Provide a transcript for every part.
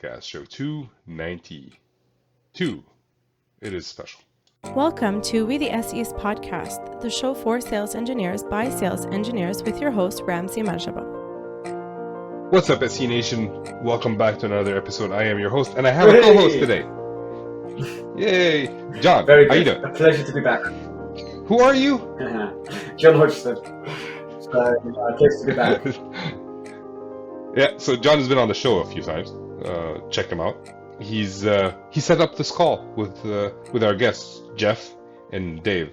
Podcast, show 292. It is special. Welcome to We the SEs podcast, the show for sales engineers by sales engineers with your host, Ramsey Majaba. What's up, SE Nation? Welcome back to another episode. I am your host, and I have a co-host today. Yay! John, Very how you good. doing? A pleasure to be back. Who are you? John Hodgson. Pleasure to be back. Yeah, so John has been on the show a few times. Check him out. He set up this call with our guests, Jeff and Dave,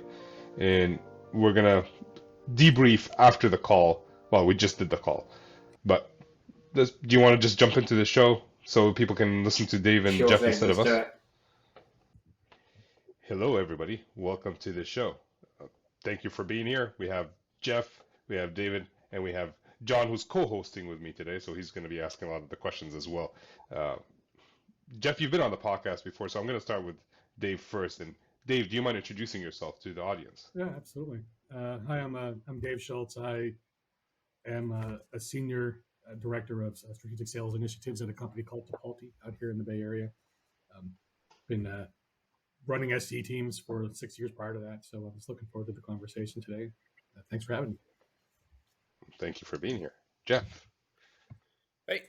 and we're gonna debrief after the call. Well, we just did the call, but do you want to just jump into the show so people can listen to Dave and Sure Jeff thing, instead of let's us? do it. Hello, everybody. Welcome to the show. Thank you for being here. We have Jeff, we have David, and we have John, who's co-hosting with me today, so he's going to be asking a lot of the questions as well. Jeff, you've been on the podcast before, so I'm going to start with Dave first. And Dave, do you mind introducing yourself to the audience? Yeah, absolutely. Hi, I'm Dave Schultz. I am a senior director of strategic sales initiatives at a company called Topolti out here in the Bay Area. Been running SE teams for 6 years prior to that, so I was looking forward to the conversation today. Thanks for having me. Thank you for being here. Jeff. Hey,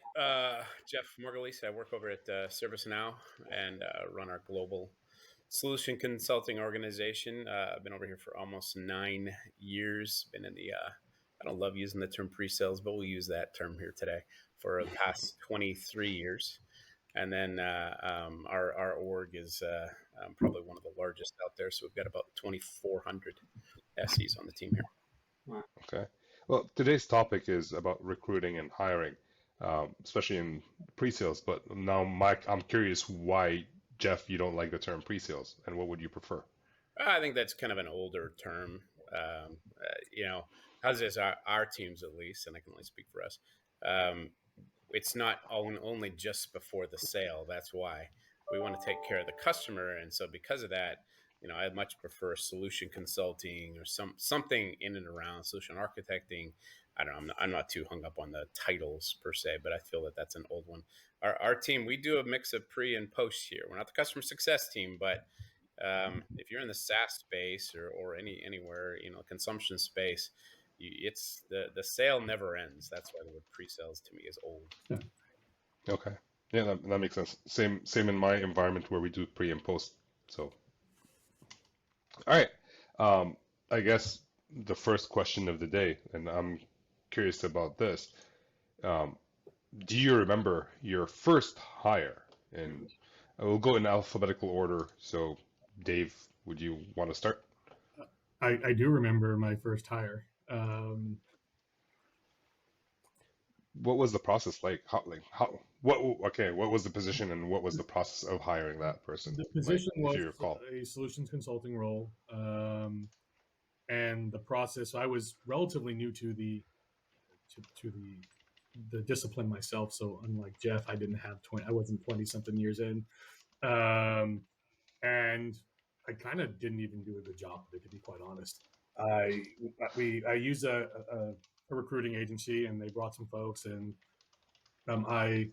Jeff Morgalis. I work over at ServiceNow and run our global solution consulting organization. I've been over here for almost 9 years. Been in the, I don't love using the term pre-sales, but we'll use that term here today for the past 23 years. And then our org is probably one of the largest out there. So we've got about 2,400 SEs on the team here. Wow. Okay. Well, today's topic is about recruiting and hiring, especially in pre-sales. But now, Mike, I'm curious why, Jeff, you don't like the term pre-sales, and what would you prefer? I think that's kind of an older term. As is our teams at least, and I can only speak for us. It's not only just before the sale. That's why we want to take care of the customer, and so because of that, I much prefer solution consulting or something in and around solution architecting. I don't know. I'm not too hung up on the titles per se, but I feel that that's an old one. Our team, we do a mix of pre and post here. We're not the customer success team, but if you're in the SaaS space or anywhere, consumption space, it's the sale never ends. That's why the word pre-sales to me is old. Okay. Yeah, that makes sense. Same in my environment where we do pre and post. So, all right. I guess the first question of the day, and I'm curious about this. Do you remember your first hire? And we'll go in alphabetical order. So, Dave, would you want to start? I do remember my first hire. What was the process like? What was the position and what was the process of hiring that person? The position if was you recall. a solutions consulting role, and the process. I was relatively new to the discipline myself. So unlike Jeff, I wasn't 20 something years in, and I kind of didn't even do a good job of it, to be quite honest. I used a recruiting agency, and they brought some folks, and I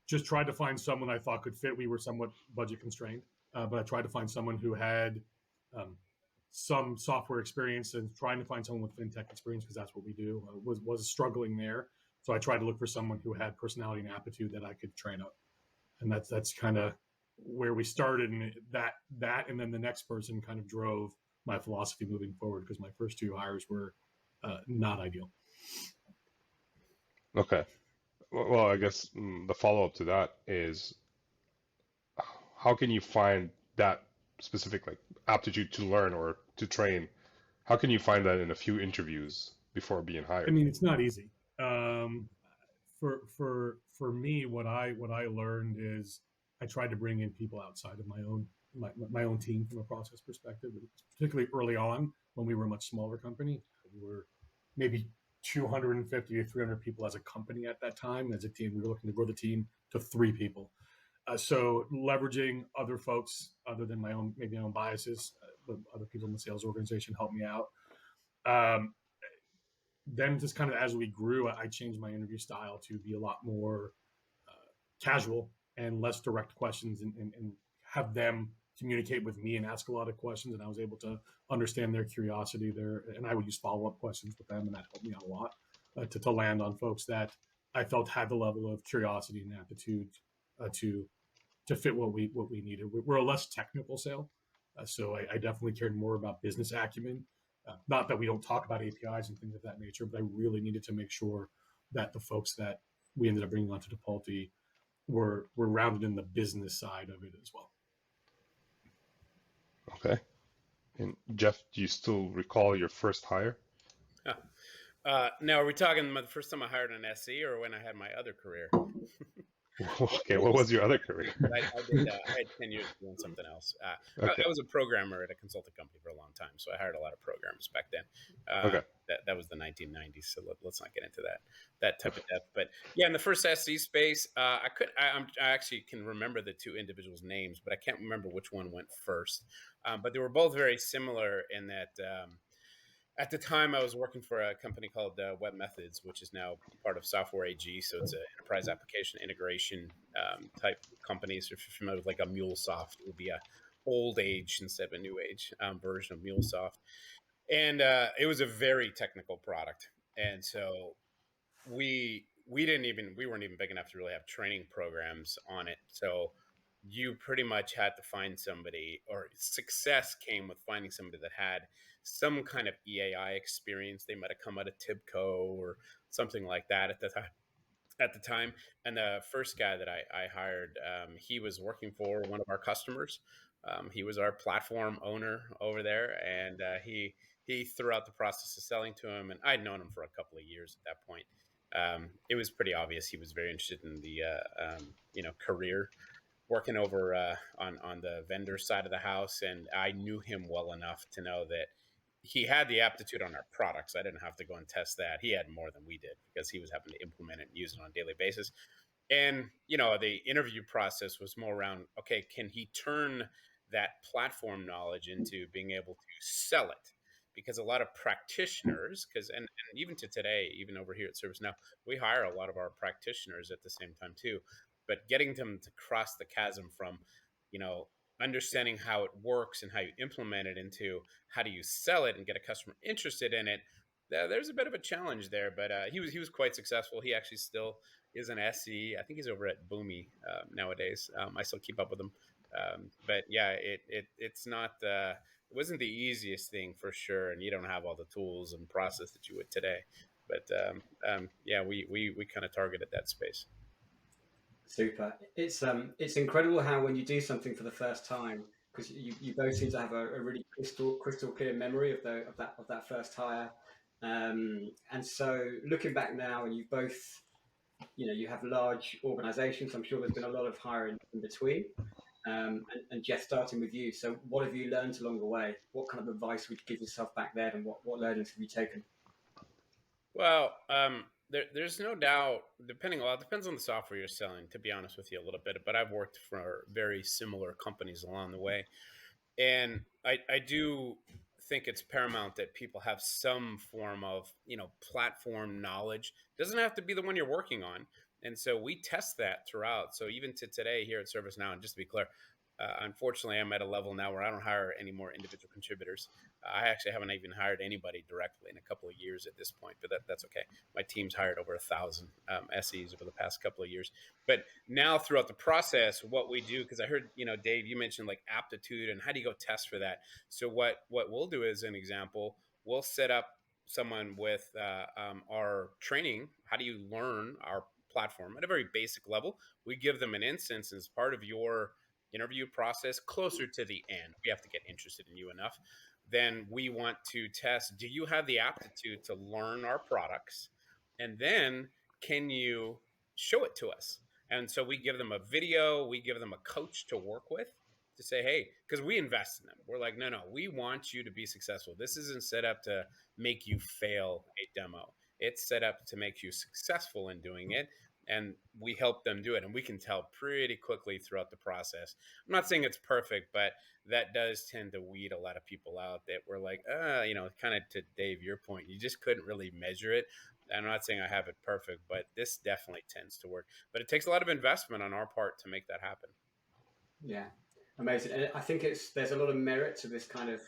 just tried to find someone I thought could fit. We were somewhat budget constrained, but I tried to find someone who had some software experience, and trying to find someone with fintech experience, because that's what we do, was struggling there. So I tried to look for someone who had personality and aptitude that I could train up, and that's kind of where we started. And that and then the next person kind of drove my philosophy moving forward, because my first two hires were not ideal. Okay. Well, I guess the follow-up to that is, how can you find that specific aptitude to learn or to train? How can you find that in a few interviews before being hired? I mean, it's not easy. For me, what I learned is I tried to bring in people outside of my own team from a process perspective, particularly early on when we were a much smaller company. We were maybe 250 to 300 people as a company at that time. As a team, we were looking to grow the team to 3 people. So leveraging other folks other than my own biases, but other people in the sales organization helped me out. then just kind of as we grew, I changed my interview style to be a lot more casual and less direct questions, and have them communicate with me and ask a lot of questions. And I was able to understand their curiosity there. And I would use follow-up questions with them. And that helped me out a lot to land on folks that I felt had the level of curiosity and aptitude to fit what we needed. We're a less technical sale. So I definitely cared more about business acumen. Not that we don't talk about APIs and things of that nature, but I really needed to make sure that the folks that we ended up bringing onto Depulti were rounded in the business side of it as well. Okay. And Jeff, do you still recall your first hire? Now, are we talking the first time I hired an SE or when I had my other career? Okay, what was your other career? I had 10 years doing something else. Okay. I was a programmer at a consulting company for a long time, so I hired a lot of programmers back then. Okay. That was the 1990s, so let's not get into that type of depth. But yeah, in the first SE space, I actually can remember the two individuals' names, but I can't remember which one went first. But they were both very similar in that. At the time, I was working for a company called Web Methods, which is now part of Software AG. So it's an enterprise application integration type company. So if you're familiar with like a MuleSoft, it would be a old age instead of a new age version of MuleSoft. And it was a very technical product. And so we weren't even big enough to really have training programs on it. So you pretty much had to find somebody, or success came with finding somebody that had some kind of EAI experience. They might have come out of Tibco or something like that at the time. And the first guy that I hired, he was working for one of our customers. He was our platform owner over there, and he throughout the process of selling to him, and I'd known him for a couple of years at that point. It was pretty obvious he was very interested in the career working over on the vendor side of the house, and I knew him well enough to know that he had the aptitude on our products. I didn't have to go and test that. He had more than we did because he was having to implement it and use it on a daily basis. And the interview process was more around, okay, can he turn that platform knowledge into being able to sell it? Because a lot of practitioners, and even to today, even over here at ServiceNow, we hire a lot of our practitioners at the same time too. But getting them to cross the chasm from, understanding how it works and how you implement it into how do you sell it and get a customer interested in it, there's a bit of a challenge there. But he was quite successful. He actually still is an SE. I think he's over at Boomi nowadays. I still keep up with him. But yeah, it's not. It wasn't the easiest thing for sure, and you don't have all the tools and process that you would today. But yeah, we kind of targeted that space. Super. It's incredible how when you do something for the first time, because you both seem to have a really crystal clear memory of that first hire, and so looking back now, and you both, you have large organizations. I'm sure there's been a lot of hiring in between. And Jeff, starting with you. So what have you learned along the way? What kind of advice would you give yourself back then, and what learnings have you taken? Well, there's no doubt. It depends on the software you're selling. To be honest with you, a little bit, but I've worked for very similar companies along the way, and I do think it's paramount that people have some form of platform knowledge. It doesn't have to be the one you're working on, and so we test that throughout. So even to today here at ServiceNow, and just to be clear, unfortunately, I'm at a level now where I don't hire any more individual contributors. I actually haven't even hired anybody directly in a couple of years at this point, but that's okay. My team's hired over 1,000 SEs over the past couple of years. But now throughout the process, what we do, because I heard, Dave, you mentioned like aptitude and how do you go test for that? So what we'll do is an example, we'll set up someone with our training. How do you learn our platform at a very basic level? We give them an instance as part of your interview process closer to the end. We have to get interested in you enough. Then we want to test, do you have the aptitude to learn our products? And then can you show it to us? And so we give them a video, we give them a coach to work with to say, hey, because we invest in them. We're like, no, we want you to be successful. This isn't set up to make you fail a demo. It's set up to make you successful in doing it. and we help them do it, and we can tell pretty quickly throughout the process. I'm not saying it's perfect, but that does tend to weed a lot of people out that were like, kind of to Dave, your point, you just couldn't really measure it. I'm not saying I have it perfect, but this definitely tends to work. But it takes a lot of investment on our part to make that happen. Yeah, amazing. And I think there's a lot of merit to this kind of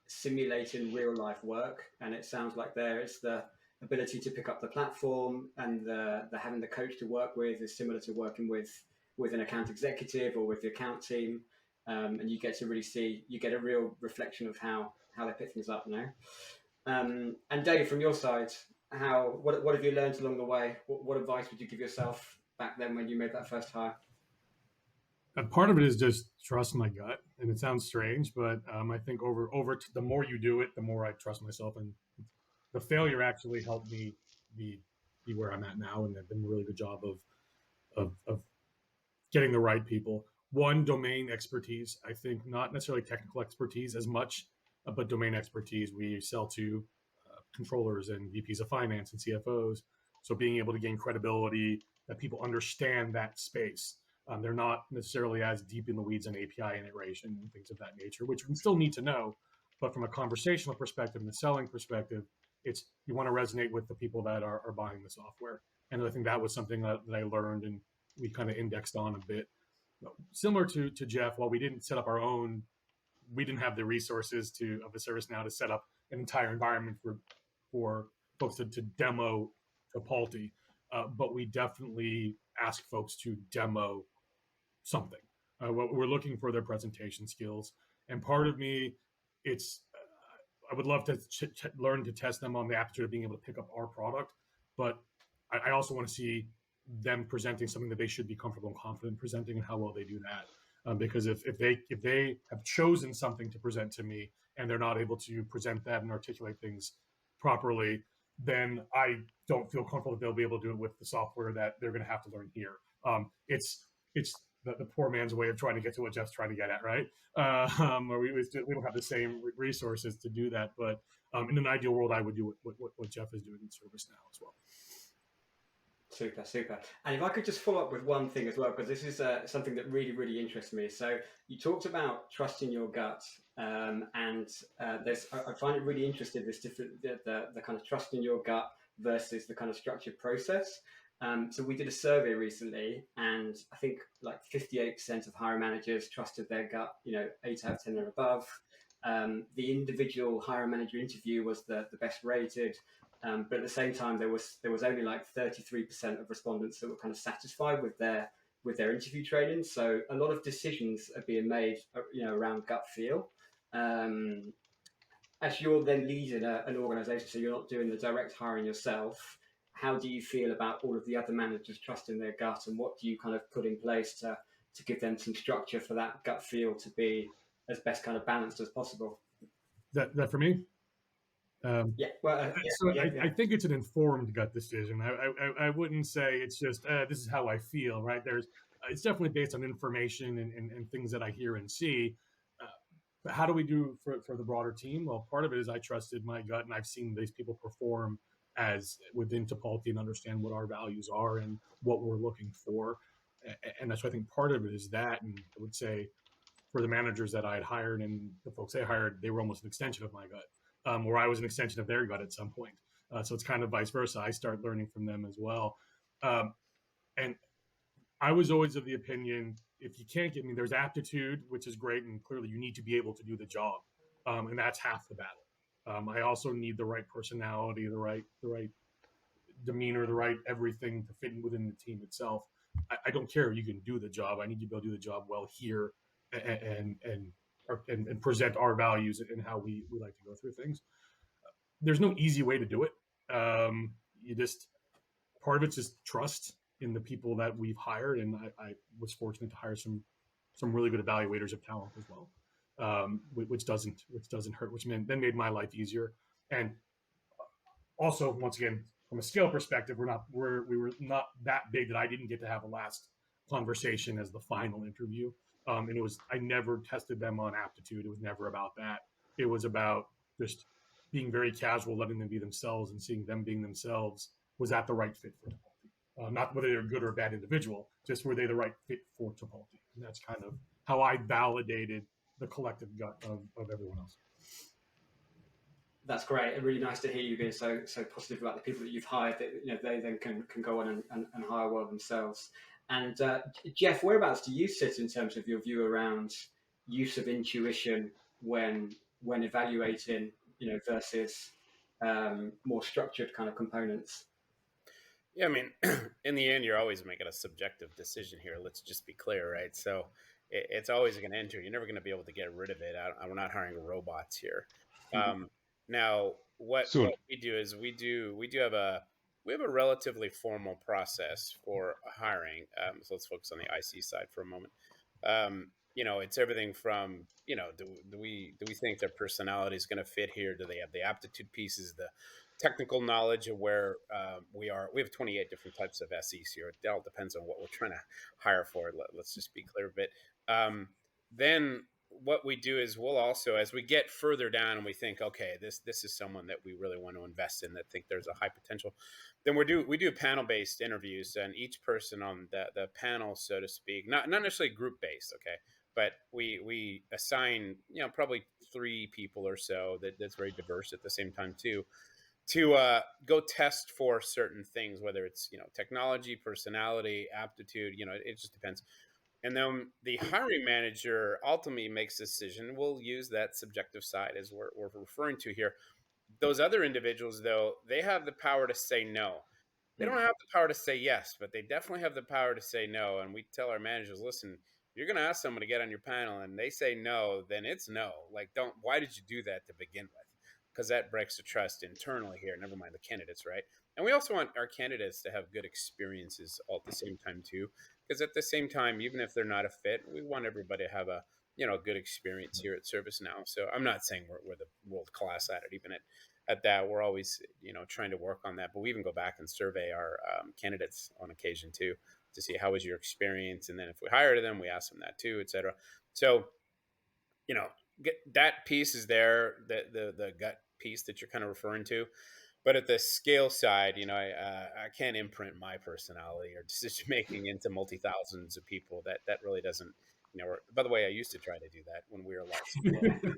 simulating real life work, and it sounds like there is the ability to pick up the platform, and the having the coach to work with is similar to working with an account executive or with the account team, and you get to really see, you get a real reflection of how they pick things up now. And Dave, from your side, what have you learned along the way? What advice would you give yourself back then when you made that first hire? And part of it is just trust my gut, and it sounds strange, but I think the more you do it, the more I trust myself, and the failure actually helped me be be where I'm at now, and I've done a really good job of getting the right people. One, domain expertise. I think not necessarily technical expertise as much, but domain expertise. We sell to controllers and VPs of finance and CFOs, so being able to gain credibility that people understand that space. They're not necessarily as deep in the weeds on API integration and things of that nature, which we still need to know. But from a conversational perspective and a selling perspective, it's you want to resonate with the people that are buying the software. And I think that was something that I learned and we kind of indexed on a bit. Similar to Jeff, while we didn't set up our own, we didn't have the resources of a ServiceNow to set up an entire environment for folks to demo to Palti. But we definitely ask folks to demo something. What we're looking for their presentation skills, and part of me, it's I would love to learn to test them on the aptitude of being able to pick up our product, but I also want to see them presenting something that they should be comfortable and confident presenting, and how well they do that. Because if they have chosen something to present to me and they're not able to present that and articulate things properly, then I don't feel comfortable that they'll be able to do it with the software that they're going to have to learn here. It's the poor man's way of trying to get to what Jeff's trying to get at, right? Or we don't have the same resources to do that. But in an ideal world, I would do what Jeff is doing in ServiceNow as well. Super, super. And if I could just follow up with one thing as well, because this is something that really, really interests me. So you talked about trusting your gut, and I find it really interesting, this different, the kind of trust in your gut versus the kind of structured process. So we did a survey recently, and I think like 58% of hiring managers trusted their gut, 8 out of 10 or above. The individual hiring manager interview was the best rated. But at the same time, there was only like 33% of respondents that were kind of satisfied with their interview training. So a lot of decisions are being made, around gut feel. As you're then leading an organization, so you're not doing the direct hiring yourself, how do you feel about all of the other managers trusting their gut, and what do you kind of put in place to give them some structure for that gut feel to be as best kind of balanced as possible? That for me. Yeah, well, I think it's an informed gut decision. I wouldn't say it's just this is how I feel, right? It's definitely based on information and things that I hear and see. But how do we do for the broader team? Well, part of it is I trusted my gut, and I've seen these people perform as within Topolti and understand what our values are and what we're looking for. And that's why I think part of it is that. And I would say for the managers that I had hired and the folks they hired, they were almost an extension of my gut. Or I was an extension of their gut at some point. So it's kind of vice versa. I start learning from them as well. And I was always of the opinion, if you can't get me, there's aptitude, which is great. And clearly you need to be able to do the job. And that's half the battle. I also need the right personality, the right demeanor, the right everything to fit in within the team itself. I don't care if you can do the job. I need you to be able to do the job well here and present our values and how we like to go through things. There's no easy way to do it. Part of it's just trust in the people that we've hired, and I was fortunate to hire some really good evaluators of talent as well, which doesn't hurt, which made my life easier. And also, once again, from a scale perspective, we were not that big that I didn't get to have a last conversation as the final interview. And I never tested them on aptitude. It was never about that. It was about just being very casual, letting them be themselves and seeing them being themselves. Was that the right fit for Topolti? not whether they're a good or a bad individual, just were they the right fit for Topology. And that's kind of how I validated the collective gut of everyone else. That's great. And really nice to hear you being so positive about the people that you've hired. That they then can go on and hire well themselves. And Jeff, whereabouts do you sit in terms of your view around use of intuition when evaluating, versus more structured kind of components? Yeah, I mean, in the end, you're always making a subjective decision here. Let's just be clear, right? So it's always going to enter. You're never going to be able to get rid of it. We're not hiring robots here. Now, what Soon. we do is we have a relatively formal process for hiring. So let's focus on the IC side for a moment. It's everything from do we think their personality is going to fit here? Do they have the aptitude pieces, the technical knowledge of where we are? We have 28 different types of SEs here. It all depends on what we're trying to hire for. Let's just be clear. But then what we do is we'll also, as we get further down and we think, okay, this is someone that we really want to invest in, that think there's a high potential, then we do panel-based interviews, and each person on the panel, so to speak, not necessarily group-based, okay, but we assign probably 3 people or so that's very diverse at the same time too, to go test for certain things, whether it's technology, personality, aptitude, it just depends. And then the hiring manager ultimately makes a decision. We'll use that subjective side as we're referring to here. Those other individuals, though, they have the power to say no. They don't have the power to say yes, but they definitely have the power to say no. And we tell our managers, listen, if you're going to ask someone to get on your panel and they say no, then it's no. Like, why did you do that to begin with? Because that breaks the trust internally here, never mind the candidates, right? And we also want our candidates to have good experiences all at the same time too, because at the same time, even if they're not a fit, we want everybody to have a good experience here at ServiceNow. So I'm not saying we're the world class at it. Even at that, we're always trying to work on that. But we even go back and survey our candidates on occasion too, to see how was your experience, and then if we hire them, we ask them that too, etc. So that piece is there, the gut piece that you're kind of referring to. But at the scale side, I can't imprint my personality or decision making into multi-thousands of people. That really doesn't, by the way, I used to try to do that when we were a lot smaller.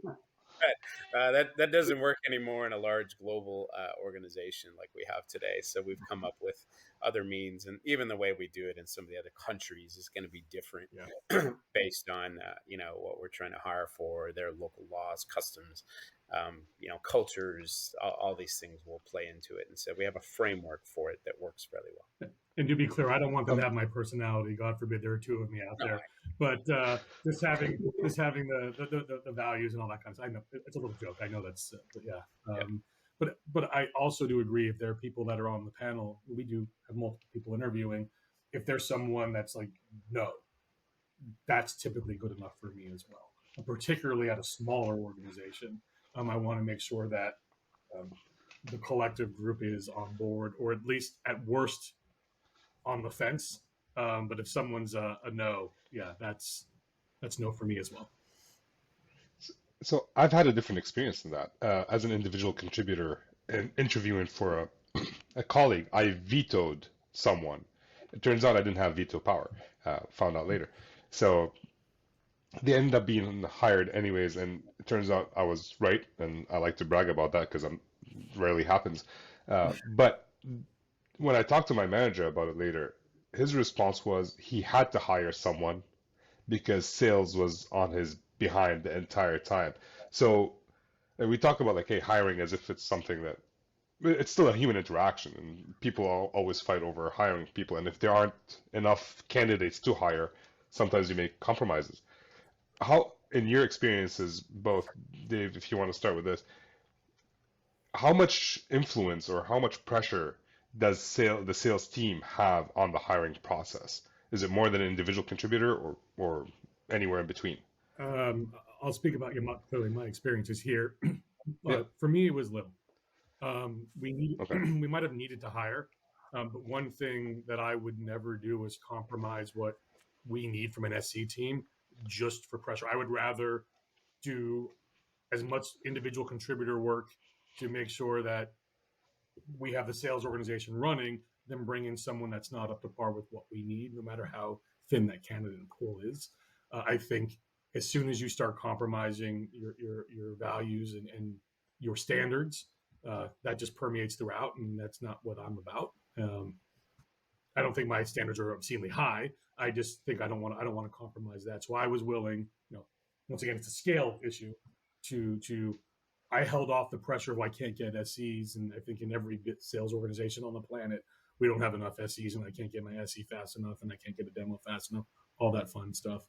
But that doesn't work anymore in a large global organization like we have today. So we've come up with other means, and even the way we do it in some of the other countries is going to be different based on what we're trying to hire for, their local laws, customs, cultures. All these things will play into it, and so we have a framework for it that works fairly well. And to be clear, I don't want them to have my personality. God forbid there are 2 of me out there. But just having the values and all that kind of stuff. I know it's a little joke. I know that's But I also do agree, if there are people that are on the panel, we do have multiple people interviewing. If there's someone that's like, no, that's typically good enough for me as well. And particularly at a smaller organization, I want to make sure that the collective group is on board, or at least at worst on the fence. But if someone's a no, that's no for me as well. So I've had a different experience than that. As an individual contributor and interviewing for a colleague, I vetoed someone. It turns out I didn't have veto power. Found out later. So they ended up being hired anyways, and it turns out I was right, and I like to brag about that because it rarely happens. But when I talked to my manager about it later, his response was he had to hire someone because sales was on his behind the entire time. So we talk about like, hey, hiring as if it's something that it's still a human interaction, and people always fight over hiring people. And if there aren't enough candidates to hire, sometimes you make compromises. How, in your experiences, both, Dave, if you want to start with this, how much influence or how much pressure does the sales team have on the hiring process? Is it more than an individual contributor, or anywhere in between? I'll speak about clearly my experiences here. Yeah. For me, it was little. We Okay. we might have needed to hire, but one thing that I would never do is compromise what we need from an SC team just for pressure. I would rather do as much individual contributor work to make sure that we have the sales organization running than bring in someone that's not up to par with what we need, no matter how thin that candidate pool is. I think as soon as you start compromising your values and your standards, that just permeates throughout, and that's not what I'm about. I don't think my standards are obscenely high. I just think I don't want to compromise that. So I was willing, once again, it's a scale issue. To I held off the pressure of I can't get SEs, and I think in every sales organization on the planet, we don't have enough SEs, and I can't get my SE fast enough, and I can't get a demo fast enough. All that fun stuff.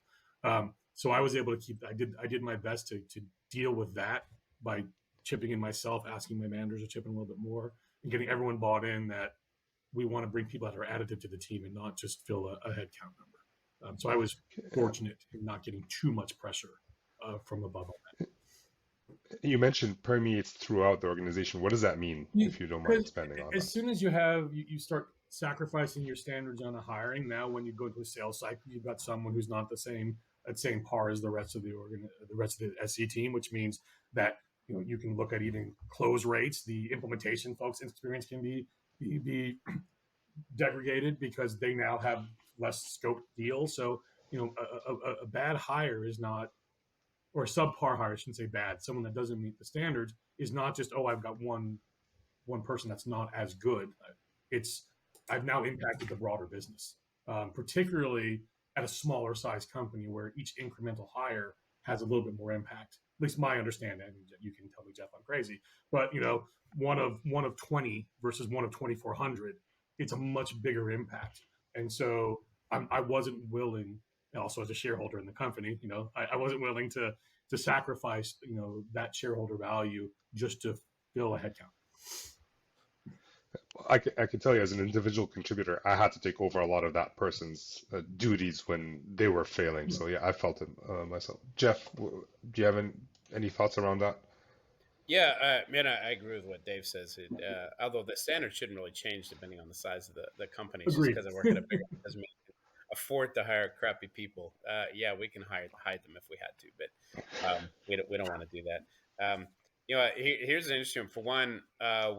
So I was able to keep. I did my best to deal with that by chipping in myself, asking my managers to chip in a little bit more, and getting everyone bought in that we want to bring people that are additive to the team and not just fill a headcount number. So I was fortunate in not getting too much pressure from above on that. You mentioned permeates throughout the organization. What does that mean, if you don't mind expanding on as that? soon as you start sacrificing your standards on a hiring, now when you go to a sales cycle, you've got someone who's not the same par as the rest of the SE team, which means that you can look at even close rates. The implementation folks' experience can be degraded because they now have less scoped deals. So a bad hire is not, or a subpar hire, I shouldn't say bad, someone that doesn't meet the standards is not just, oh, I've got one person that's not as good. It's I've now impacted the broader business, particularly at a smaller size company where each incremental hire has a little bit more impact. At least my understanding. I mean, you can tell me, Jeff, I'm crazy, but one of 20 versus one of 2,400, it's a much bigger impact. And so I wasn't willing, also as a shareholder in the company, I wasn't willing to sacrifice that shareholder value just to fill a headcount. I can tell you, as an individual contributor, I had to take over a lot of that person's duties when they were failing. So yeah, I felt it myself. Jeff, do you have any thoughts around that? Yeah, man, I agree with what Dave says. Although the standard shouldn't really change depending on the size of the company. Just Agreed. because I work at a bigger doesn't mean we can afford to hire crappy people. Yeah, we can hide them if we had to, but we don't want to do that. Here's an interesting. For one,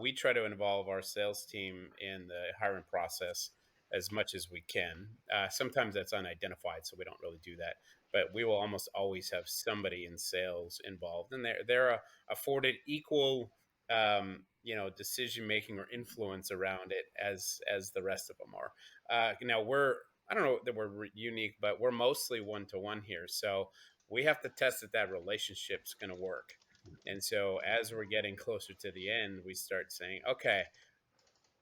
we try to involve our sales team in the hiring process as much as we can. Sometimes that's unidentified, so we don't really do that. But we will almost always have somebody in sales involved, and they're afforded equal, decision making or influence around it as the rest of them are. Now I don't know that we're unique, but we're mostly one-to-one here, so we have to test that relationship's going to work. And so as we're getting closer to the end, we start saying, okay,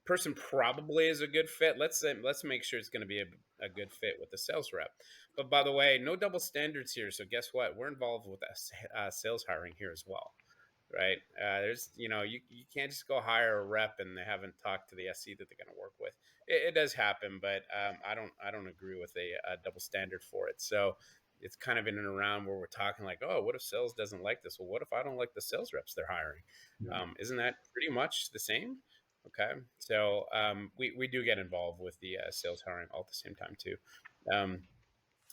person probably is a good fit. Let's make sure it's going to be a good fit with the sales rep. But by the way, no double standards here. So guess what? We're involved with sales hiring here as well, right? There's you can't just go hire a rep and they haven't talked to the SC that they're going to work with. It does happen, but I don't agree with a double standard for it. So it's kind of in and around where we're talking like, oh, what if sales doesn't like this? Well, what if I don't like the sales reps they're hiring? Yeah. Isn't that pretty much the same? Okay, so we do get involved with the sales hiring all at the same time too.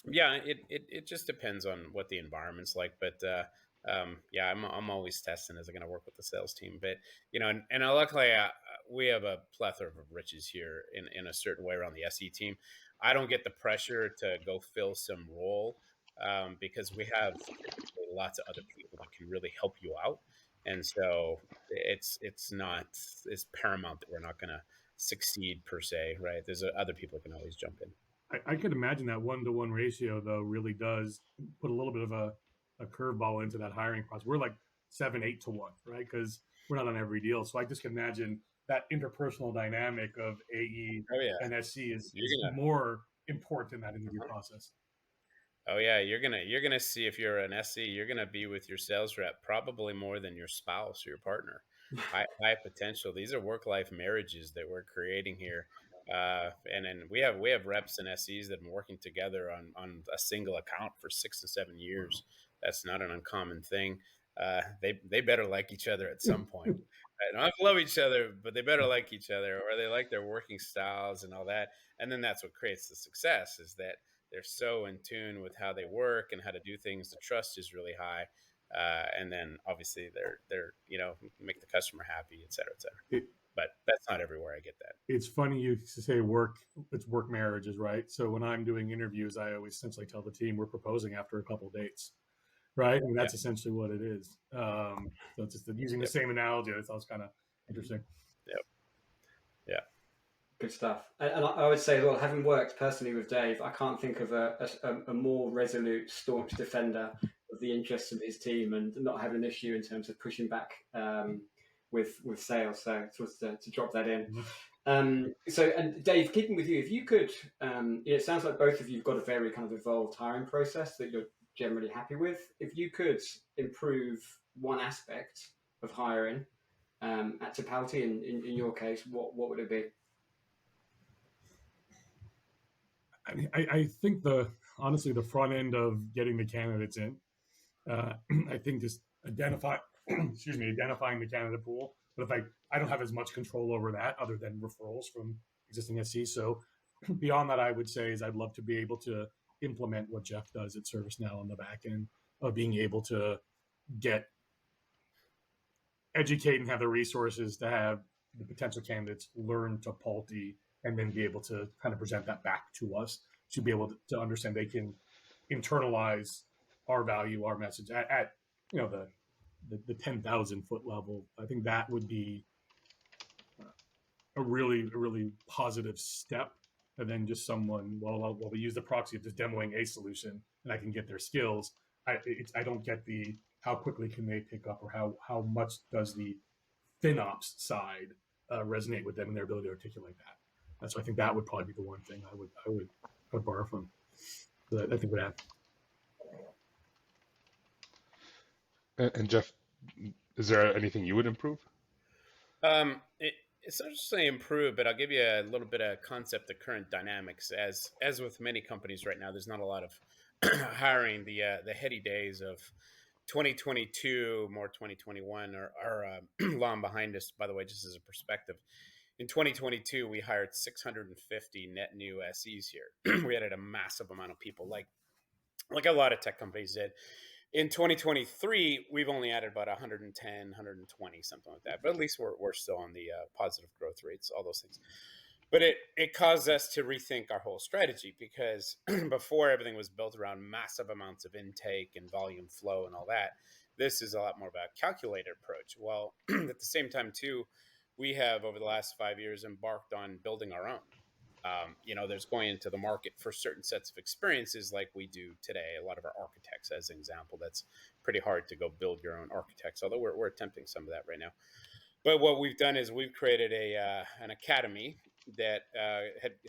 Yeah, it just depends on what the environment's like, but yeah, I'm always testing as I'm going to work with the sales team. But and luckily we have a plethora of riches here in a certain way around the SE team. I don't get the pressure to go fill some role because we have lots of other people that can really help you out. And so it's paramount that we're not going to succeed per se, right? There's other people that can always jump in. I could imagine that 1-to-1 ratio though really does put a little bit of a curveball into that hiring process. We're like 7-8 to 1, right? Because we're not on every deal. So I just can imagine that interpersonal dynamic of AE and SC is more important in that interview process. Oh yeah, you're gonna see if you're an SC, you're gonna be with your sales rep probably more than your spouse or your partner. High potential. These are work-life marriages that we're creating here, and then we have reps and SCs that have been working together on a single account for 6 to 7 years. That's not an uncommon thing. They better like each other at some point. They don't have to love each other, but they better like each other, or they like their working styles and all that. And then that's what creates the success, is that they're so in tune with how they work and how to do things. The trust is really high. And then obviously they're make the customer happy, et cetera, et cetera. but that's not everywhere I get that. It's funny you say it's work marriages, right? So when I'm doing interviews, I always essentially tell the team we're proposing after a couple of dates, right? And Yeah. that's essentially what it is. So it's just using the Yep. same analogy. I thought it was kind of interesting. Yep. Yeah. Good stuff. And I would say, well, having worked personally with Dave, I can't think of a more resolute, staunch defender of the interests of his team and not having an issue in terms of pushing back with sales. So to drop that in. So, and Dave, keeping with you, if you could, it sounds like both of you have got a very kind of evolved hiring process that you're generally happy with. If you could improve one aspect of hiring at Tipalti, in your case, what would it be? I think honestly the front end of getting the candidates in. I think just identifying the candidate pool. But if I don't have as much control over that other than referrals from existing SCs. So beyond that, I would say is I'd love to be able to implement what Jeff does at ServiceNow on the back end of being able to educate and have the resources to have the potential candidates learn Tipalti and then be able to kind of present that back to us to be able to understand they can internalize our value, our message at the 10,000 foot level. I think that would be a really positive step. And then just someone, while we use the proxy of just demoing a solution and I can get their skills, I don't get the how quickly can they pick up or how much does the FinOps side resonate with them and their ability to articulate that. So I think that would probably be the one thing I would borrow from. That I think would happen. And Jeff, is there anything you would improve? It's not just saying improve, but I'll give you a little bit of concept of current dynamics. As with many companies right now, there's not a lot of hiring. The heady days of 2022, more 2021 are long behind us. By the way, just as a perspective, in 2022 we hired 650 net new SEs here. We added a massive amount of people, like a lot of tech companies did. In 2023, we've only added about 110, 120, something like that. But at least we're still on the positive growth rates, all those things. But it caused us to rethink our whole strategy because before everything was built around massive amounts of intake and volume flow and all that. This is a lot more about a calculated approach. Well, at the same time, too, we have over the last 5 years embarked on building our own. There's going into the market for certain sets of experiences like we do today. A lot of our architects, as an example, that's pretty hard to go build your own architects, although we're attempting some of that right now. But what we've done is we've created an academy that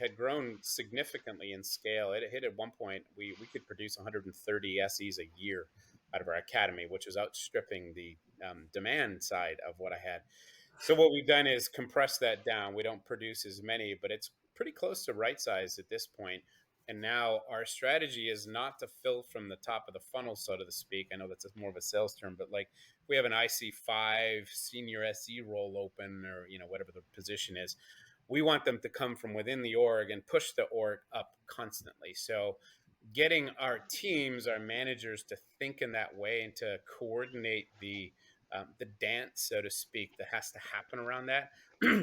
had grown significantly in scale. It hit at one point, we could produce 130 SEs a year out of our academy, which was outstripping the demand side of what I had. So what we've done is compress that down. We don't produce as many, but it's pretty close to right size at this point. And now our strategy is not to fill from the top of the funnel, so to speak. I know that's more of a sales term, but like we have an IC5 senior SE role open or, whatever the position is. We want them to come from within the org and push the org up constantly. So getting our teams, our managers to think in that way and to coordinate the dance, so to speak, that has to happen around that.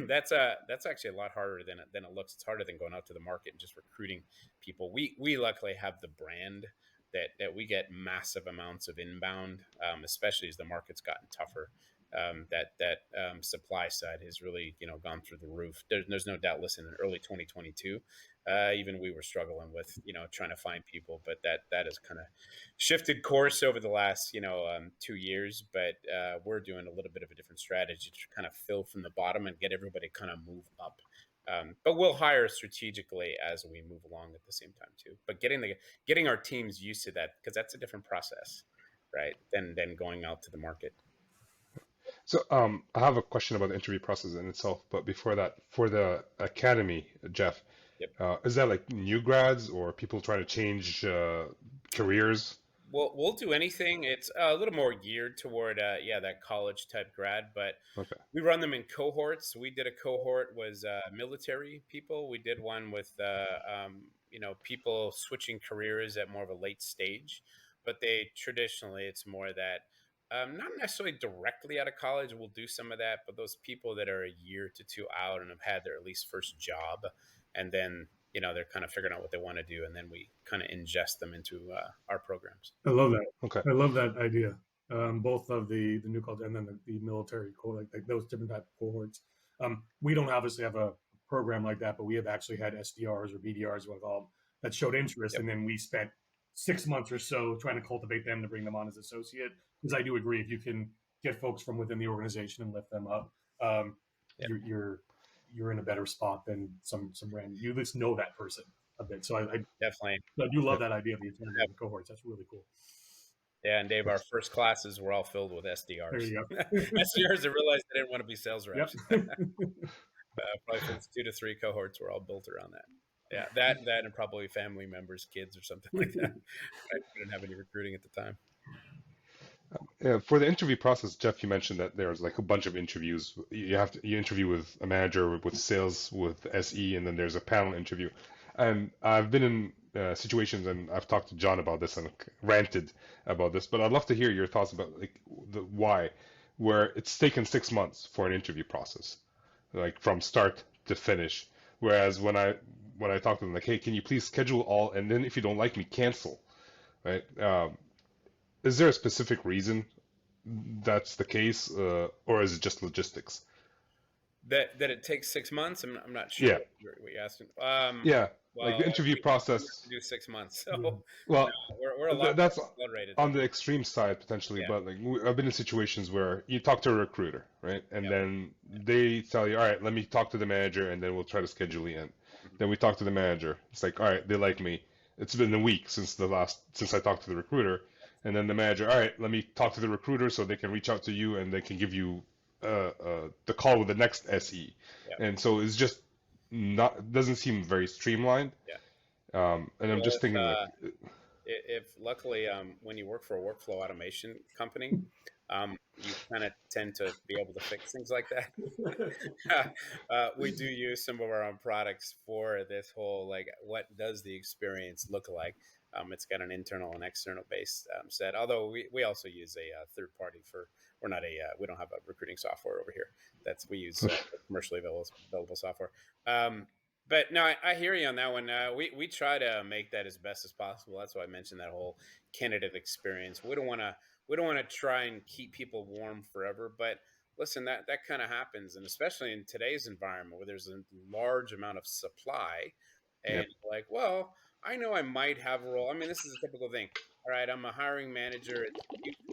That's actually a lot harder than it looks. It's harder than going out to the market and just recruiting people. We luckily have the brand that we get massive amounts of inbound, especially as the market's gotten tougher. That supply side has really gone through the roof. There's no doubt. Listen, in early 2022, even we were struggling with trying to find people, but that has kind of shifted course over the last 2 years. But we're doing a little bit of a different strategy to kind of fill from the bottom and get everybody kind of move up. But we'll hire strategically as we move along at the same time too. But getting our teams used to that, because that's a different process, right? Than going out to the market. So I have a question about the interview process in itself, but before that, for the academy, Jeff, Yep. is that like new grads or people trying to change careers? We'll do anything. It's a little more geared toward that college type grad, but Okay. we run them in cohorts. We did a cohort was military people. We did one with people switching careers at more of a late stage, but traditionally it's more that Not necessarily directly out of college. We'll do some of that, but those people that are a year to two out and have had their at least first job, and then they're kind of figuring out what they want to do, and then we kind of ingest them into our programs. I love that. Okay. I love that idea. Both of the new culture and then the military like those different type of cohorts. We don't obviously have a program like that, but we have actually had SDRs or BDRs, you want to call them, that showed interest, Yep. and then we spent 6 months or so trying to cultivate them to bring them on as associate. Because I do agree, if you can get folks from within the organization and lift them up, Yep. you're in a better spot than some random. You at least know that person a bit. So I Definitely. do love that idea of the autonomy cohorts. That's really cool. Yeah, and Dave, our first classes were all filled with SDRs. There you go. SDRs that realized they didn't want to be sales reps. Yep. Probably first 2 to 3 cohorts were all built around that. Yeah, that and probably family members, kids, or something like that. I didn't have any recruiting at the time. For the interview process, Jeff, you mentioned that there's like a bunch of interviews. You interview with a manager, with sales, with SE, and then there's a panel interview. And I've been in situations, and I've talked to John about this and ranted about this, but I'd love to hear your thoughts about like the why, where it's taken 6 months for an interview process, like from start to finish. Whereas when I talk to them, like, hey, can you please schedule all, and then if you don't like me, cancel, right? Is there a specific reason that's the case, or is it just logistics? That it takes 6 months. I'm not sure Yeah, what you're asking. yeah, Well, like the interview we process. do 6 months, so Yeah. Well, we're a lot more that's accelerated. on the extreme side potentially, Yeah. but like I've been in situations where you talk to a recruiter, right? And Yep. then they tell you, all right, let me talk to the manager, and then we'll try to schedule you in. Then we talk to the manager. It's like, all right, they like me. It's been a week since I talked to the recruiter, and then the manager, all right, let me talk to the recruiter so they can reach out to you and they can give you the call with the next SE. Yep. And so it's just not doesn't seem very streamlined. Yeah. And I'm Well, just thinking like, if luckily, when you work for a workflow automation company, you kind of tend to be able to fix things like that. We do use some of our own products for this whole, like, what does the experience look like? It's got an internal and external based set. Although we also use a third party for. We don't have a recruiting software over here. We use commercially available software. But no, I hear you on that one. We try to make that as best as possible. That's why I mentioned that whole candidate experience. We don't want to try and keep people warm forever. But listen, that kind of happens, and especially in today's environment where there's a large amount of supply, and Yep. like, well, I know I might have a role. I mean, this is a typical thing. All right, I'm a hiring manager. It's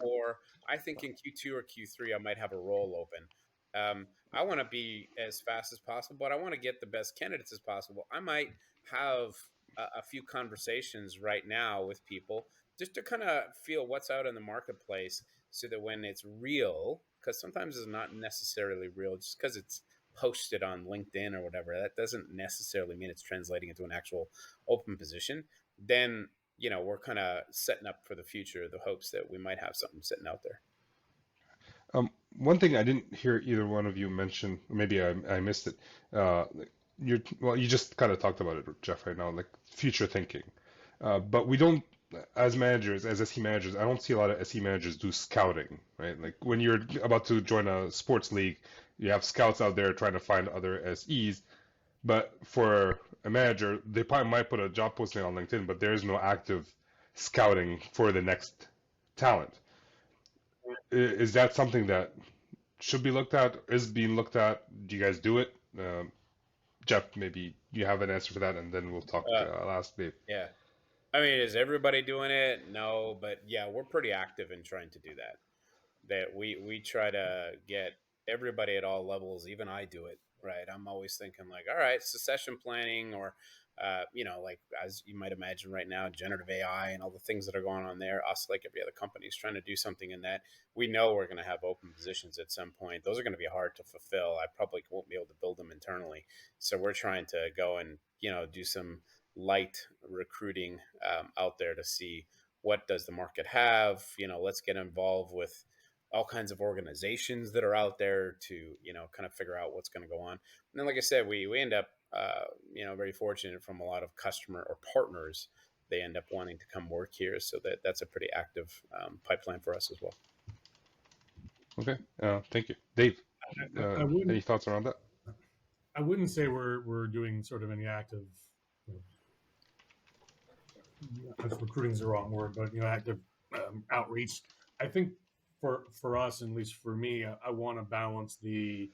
Q4. I think in Q2 or Q3 I might have a role open. I want to be as fast as possible, but I want to get the best candidates as possible. I might have a few conversations right now with people just to kind of feel what's out in the marketplace so that when it's real, because sometimes it's not necessarily real, just because it's posted on LinkedIn or whatever, that doesn't necessarily mean it's translating into an actual open position. Then, we're kind of setting up for the future, the hopes that we might have something sitting out there. One thing I didn't hear either one of you mention, maybe I missed it. You just kind of talked about it, Jeff, right now, like future thinking. But we don't, as managers, as SE managers, I don't see a lot of SE managers do scouting, right? Like when you're about to join a sports league, you have scouts out there trying to find other SEs. But for a manager, they probably might put a job posting on LinkedIn, but there is no active scouting for the next talent. Is that something that should be looked at? Is being looked at? Do you guys do it? Jeff, maybe you have an answer for that, and then we'll talk last, Dave. Yeah. I mean, is everybody doing it? No, but yeah, we're pretty active in trying to do that. That we try to get everybody at all levels. Even I do it, right? I'm always thinking like, all right, succession planning, or like as you might imagine right now, generative AI and all the things that are going on there. Us, like every other company, is trying to do something in that. We know we're going to have open positions at some point. Those are going to be hard to fulfill. I probably won't be able to build them internally, so we're trying to go and do some light recruiting out there to see what does the market have. Let's get involved with all kinds of organizations that are out there to kind of figure out what's going to go on. And then, like I said, we end up very fortunate from a lot of customer or partners. They end up wanting to come work here, so that's a pretty active pipeline for us as well. Okay. Thank you, Dave. I Any wouldn't thoughts around that? I wouldn't say we're doing sort of any active, you recruiting is the wrong word, but active outreach. I think for us, at least for me, I want to balance the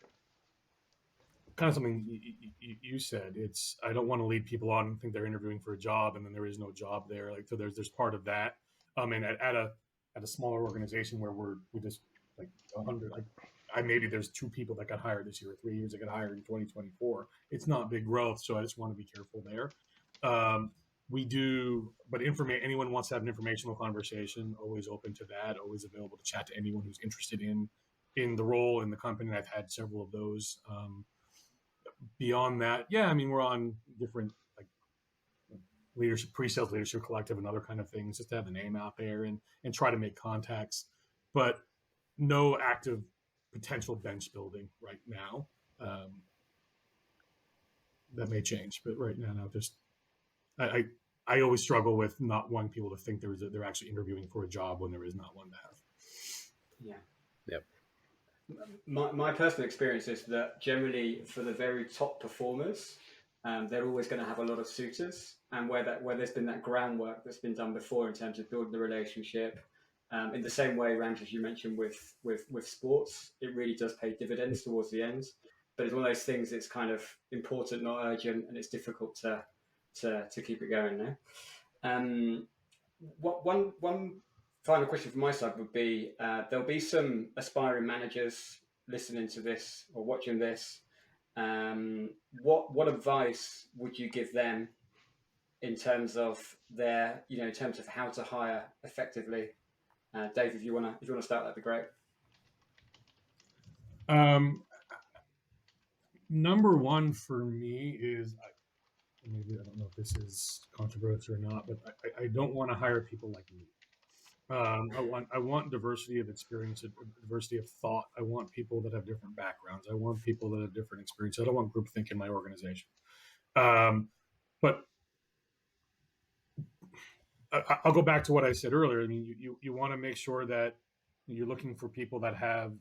kind of something you said. It's I don't want to lead people on and think they're interviewing for a job and then there is no job there. Like so, there's part of that. And at a smaller organization where we just like 100 like I maybe there's 2 people that got hired this year or 3 years that got hired in 2024. It's not big growth, so I just want to be careful there. We do, but anyone wants to have an informational conversation, always open to that, always available to chat to anyone who's interested in the role in the company. And I've had several of those. Beyond that, yeah, I mean, we're on different like leadership, pre-sales leadership collective, and other kind of things, just to have the name out there and try to make contacts, but no active potential bench building right now. That may change, but right now, just I I always struggle with not wanting people to think they're actually interviewing for a job when there is not one to have. Yeah. Yep. My personal experience is that generally for the very top performers, they're always going to have a lot of suitors, and where there's been that groundwork that's been done before in terms of building the relationship. In the same way, Rams, as you mentioned with sports, it really does pay dividends towards the end. But it's one of those things. It's kind of important, not urgent, and it's difficult to keep it going now. One final question from my side would be: there'll be some aspiring managers listening to this or watching this. What advice would you give them in terms of in terms of how to hire effectively? Dave, if you wanna start, that'd be great. Um, Number one for me is maybe I don't know if this is controversial or not, but I don't want to hire people like me. I want diversity of experience, diversity of thought. I want people that have different backgrounds. I want people that have different experience. I don't want groupthink in my organization. But I'll go back to what I said earlier. I mean, you want to make sure that you're looking for people that have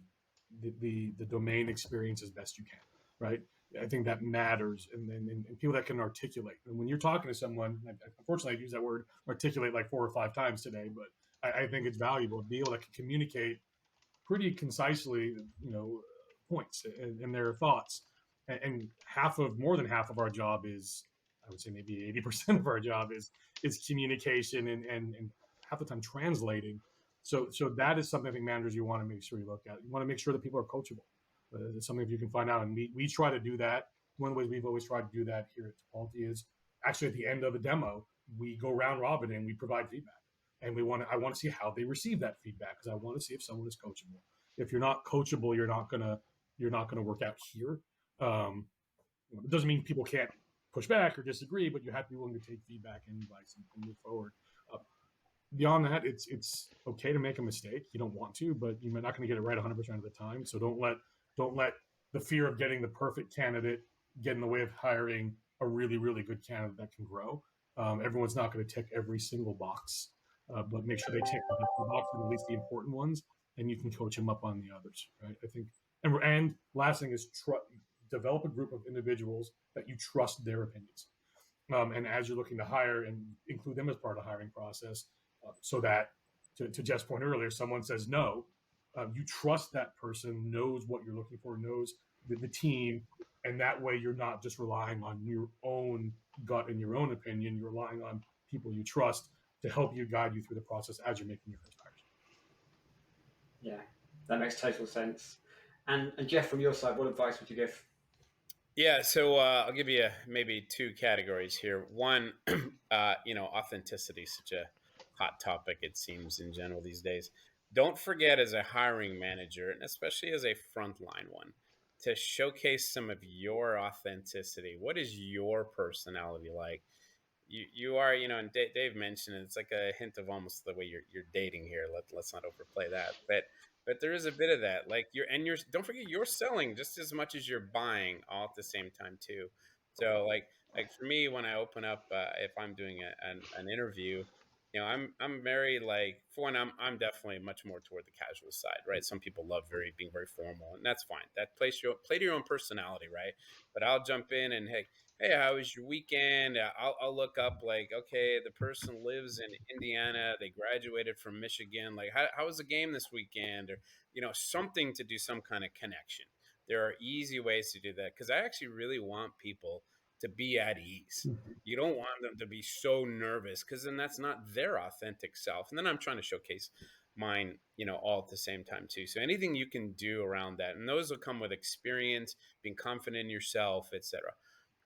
the domain experience as best you can, right? I think that matters, and people that can articulate. And when you're talking to someone, unfortunately, I use that word articulate like 4 or 5 times today, but I think it's valuable to be able to communicate pretty concisely, points and their thoughts. And more than half of our job is, I would say, maybe 80% of our job is communication and half the time translating. So that is something I think managers you want to make sure you look at. You want to make sure that people are coachable. It's something that you can find out, and we try to do that. One of the ways we've always tried to do that here at Tipalti is actually at the end of a demo, we go round robin and we provide feedback, and I want to see how they receive that feedback because I want to see if someone is coachable. If you're not coachable, you're not gonna work out here. Um, it doesn't mean people can't push back or disagree, but you have to be willing to take feedback and advice and move forward. Uh, Beyond that, it's okay to make a mistake. You don't want to, but you're not going to get it right 100% of the time. So don't let the fear of getting the perfect candidate get in the way of hiring a really really good candidate that can grow. Everyone's not going to tick every single box, but make sure they tick the box and at least the important ones, and you can coach them up on the others. Right? I think. And last thing is develop a group of individuals that you trust their opinions. And as you're looking to hire and include them as part of the hiring process, so that to Jeff's point earlier, someone says no, you trust that person knows what you're looking for, knows the team, and that way you're not just relying on your own gut and your own opinion. You're relying on people you trust to help you guide you through the process as you're making your first hires. Yeah, that makes total sense. And Jeff, from your side, what advice would you give? Yeah, so I'll give you maybe 2 categories here. One, authenticity is such a hot topic, it seems, in general these days. Don't forget, as a hiring manager, and especially as a frontline one, to showcase some of your authenticity. What is your personality like? You are, and Dave mentioned it, it's like a hint of almost the way you're dating here. Let's not overplay that, but there is a bit of that. Like you're don't forget, you're selling just as much as you're buying all at the same time too. So like for me, when I open up, if I'm doing an interview, I'm very like, for one, I'm definitely much more toward the casual side, right? Some people love being very formal, and that's fine. That play to your own personality, right? But I'll jump in and hey, how was your weekend? I'll look up like, okay, the person lives in Indiana, they graduated from Michigan. Like, how was the game this weekend? Or something to do some kind of connection. There are easy ways to do that because I actually really want people to be at ease. You don't want them to be so nervous because then that's not their authentic self. And then I'm trying to showcase mine, all at the same time too. So anything you can do around that, and those will come with experience, being confident in yourself, etc.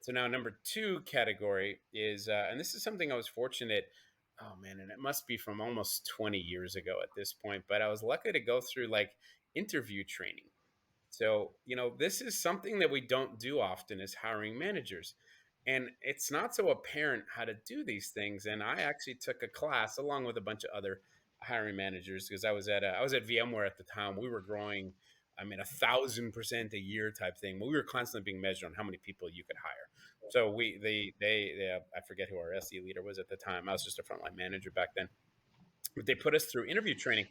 So now number two category is, and this is something I was fortunate. Oh man, and it must be from almost 20 years ago at this point, but I was lucky to go through like interview training. So, this is something that we don't do often as hiring managers. And it's not so apparent how to do these things. And I actually took a class along with a bunch of other hiring managers because I was at VMware at the time. We were growing, I mean, 1,000% a year type thing. We were constantly being measured on how many people you could hire. So I forget who our SE leader was at the time. I was just a frontline manager back then, but they put us through interview training.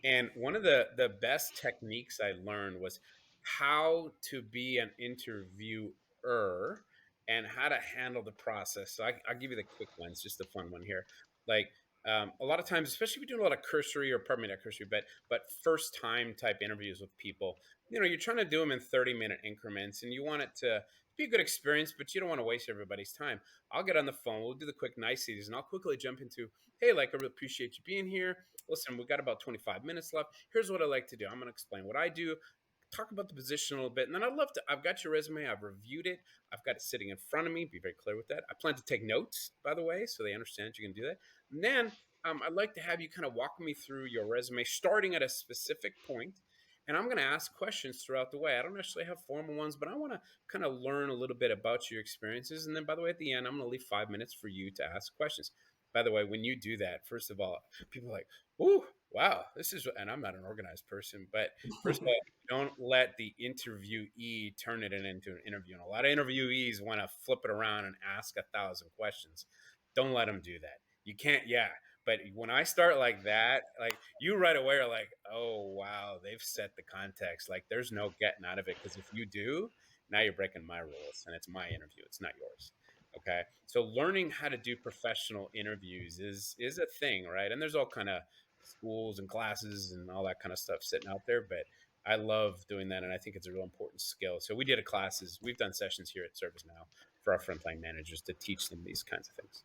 And one of the best techniques I learned was how to be an interviewer and how to handle the process. So I'll give you the quick ones, just a fun one here. Like, a lot of times, especially if you're doing a lot of cursory, or pardon me, not cursory, but first time type interviews with people, you're trying to do them in 30-minute increments, and you want it to be a good experience, but you don't want to waste everybody's time. I'll get on the phone, we'll do the quick niceties, and I'll quickly jump into, hey, like, I really appreciate you being here. Listen, we've got about 25 minutes left. Here's what I like to do. I'm going to explain what I do, talk about the position a little bit, and then I've got your resume, I've reviewed it, I've got it sitting in front of me. Be very clear with that. I plan to take notes, by the way, so they understand you can do that. And then I'd like to have you kind of walk me through your resume, starting at a specific point, and I'm going to ask questions throughout the way. I don't necessarily have formal ones, but I want to kind of learn a little bit about your experiences. And then, by the way, at the end, I'm going to leave 5 minutes for you to ask questions. By the way, when you do that, first of all, people are like, "Ooh, wow, this is," and I'm not an organized person, but first of all, don't let the interviewee turn it into an interview. And a lot of interviewees want to flip it around and ask 1,000 questions. Don't let them do that. You can't, yeah. But when I start like that, like, you right away are like, oh, wow, they've set the context. Like, there's no getting out of it. Because if you do, now you're breaking my rules, and it's my interview. It's not yours. Okay. So learning how to do professional interviews is a thing, right? And there's all kind of schools and classes and all that kind of stuff sitting out there. But I love doing that, and I think it's a real important skill. So we've done sessions here at ServiceNow for our frontline managers to teach them these kinds of things.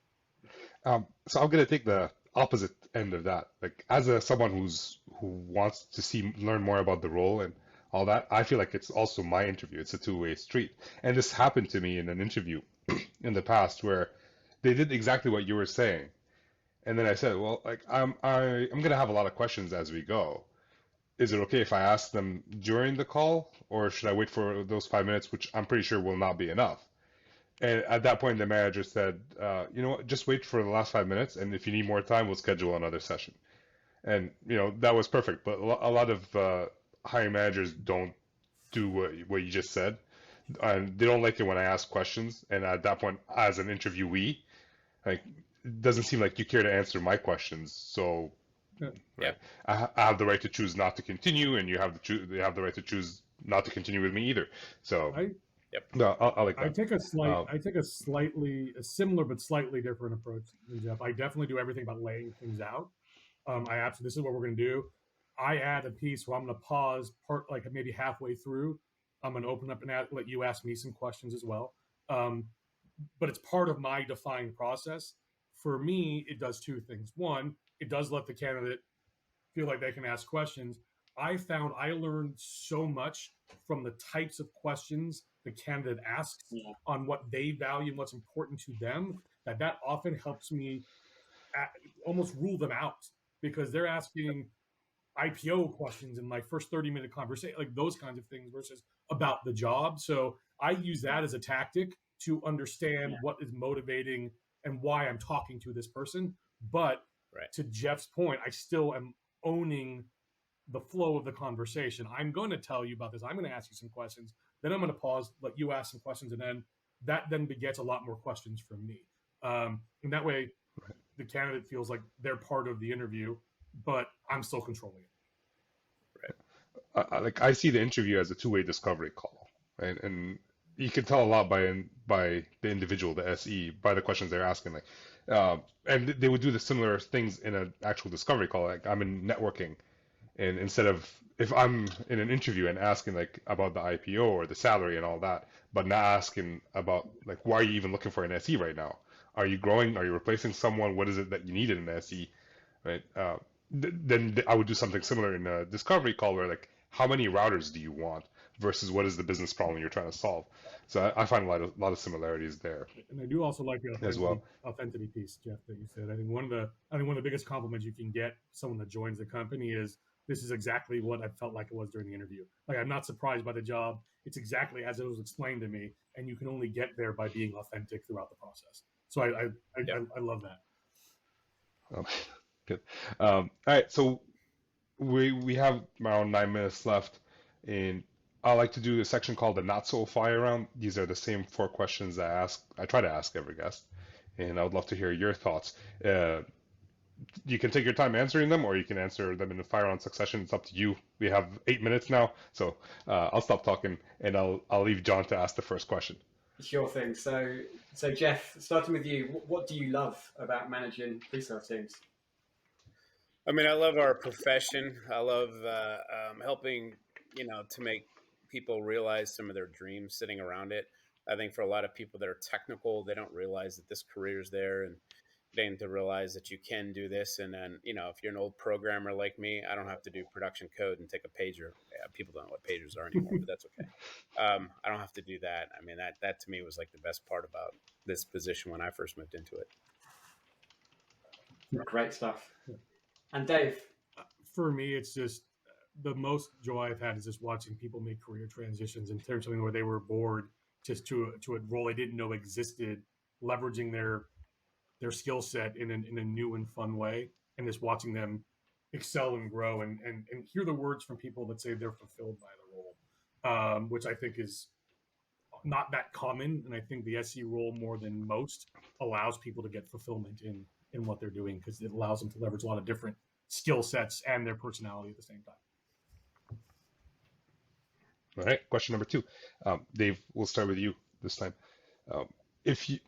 So I'm gonna take the opposite end of that. Like, as someone who wants to learn more about the role and all that, I feel like it's also my interview. It's a two-way street. And this happened to me in an interview in the past where they did exactly what you were saying. And then I said, well, like, I'm gonna have a lot of questions as we go. Is it okay if I ask them during the call, or should I wait for those 5 minutes, which I'm pretty sure will not be enough? And at that point, the manager said, you know what, just wait for the last 5 minutes, and if you need more time, we'll schedule another session. And, that was perfect. But a lot of hiring managers don't do what you just said. And they don't like it when I ask questions. And at that point, as an interviewee, like, it doesn't seem like you care to answer my questions. So, Yeah. right, I have the right to choose not to continue, and they have the right to choose not to continue with me either. So, no, I like that. I take a similar but slightly different approach than Jeff. I definitely do everything about laying things out. This is what we're going to do. I add a piece where I'm going to pause like maybe halfway through. I'm going to open up and let you ask me some questions as well. But it's part of my defined process. For me, it does two things. One, it does let the candidate feel like they can ask questions. I found I learned so much from the types of questions the candidate asks on what they value and what's important to them, that often helps me almost rule them out, because they're asking IPO questions in my first 30-minute conversation, like those kinds of things, versus about the job. So I use that as a tactic to understand what is motivating and why I'm talking to this person. But to Jeff's point, I still am owning the flow of the conversation. I'm going to tell you about this. I'm going to ask you some questions. Then I'm going to pause, let you ask some questions, and then that then begets a lot more questions from me. And that way, the candidate feels like they're part of the interview, but I'm still controlling it. Like I see the interview as a two-way discovery call, right? And you can tell a lot by the individual, the SE, by the questions they're asking. Like, and they would do the similar things in an actual discovery call. Like I'm in networking, and instead of if I'm in an interview and asking like about the IPO or the salary and all that, but not asking about like why are you even looking for an SE right now? Are you growing? Are you replacing someone? What is it that you need in an SE? Right? Then I would do something similar in a discovery call where like how many routers do you want versus what is the business problem you're trying to solve. So I find a lot of similarities there And I do also like the as well. authenticity piece, Jeff, that you said. I think one of the biggest compliments you can get someone that joins the company is this is exactly what I felt like it was during the interview. Like I'm not surprised by the job. It's exactly as it was explained to me, and you can only get there by being authentic throughout the process. So I love that. Oh, good. All right, so we have around 9 minutes left, and I like to do a section called the not so fire round. These are the same four questions I try to ask every guest, and I would love to hear your thoughts. You can take your time answering them, or you can answer them in a fire round succession. It's up to you. We have 8 minutes now, so I'll stop talking and I'll leave John to ask the first question. Sure thing. So Jeff, starting with you, what do you love about managing pre-sale teams? I mean, I love our profession. I love helping, to make people realize some of their dreams sitting around it. I think for a lot of people that are technical, they don't realize that this career is there, and getting to realize that you can do this. And then, if you're an old programmer like me, I don't have to do production code and take a pager. Yeah, people don't know what pagers are anymore, but that's okay. I don't have to do that. I mean, that to me was like the best part about this position when I first moved into it. Great stuff. And Dave? For me, it's just the most joy I've had is just watching people make career transitions in terms of something where they were bored just to a role they didn't know existed, leveraging their skill set in a new and fun way, and just watching them excel and grow and hear the words from people that say they're fulfilled by the role, which I think is not that common. And I think the SE role more than most allows people to get fulfillment in what they're doing because it allows them to leverage a lot of different skill sets and their personality at the same time. All right, question number 2. Dave, we'll start with you this time. If you